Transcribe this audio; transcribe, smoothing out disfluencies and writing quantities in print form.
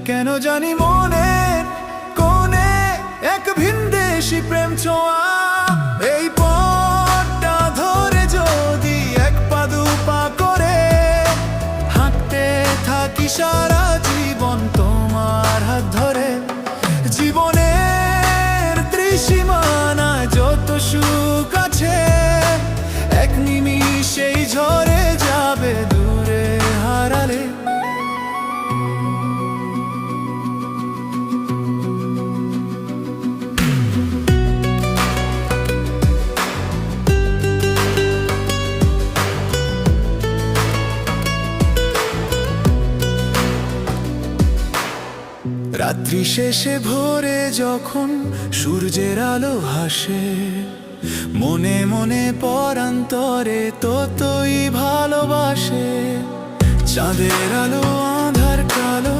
কেন জানি মনের কোণে এক ভিনদেশি প্রেম ছোঁয়া। এই পথটা ধরে যদি এক পা দু পা করে হাঁটতে থাকি সারা জীবন তোমার হাত ধরে, জীবনের ত্রিসীমানায় যত সুখ আছে এক নিমিষেই ঝরে যাবে দূরে হারালে। রাত্রি শেষে ভোরে যখন সূর্যের আলো হাসে, মনে মনে পরান্তরে ততই ভালোবাসে। চাঁদের আলো আঁধার কালো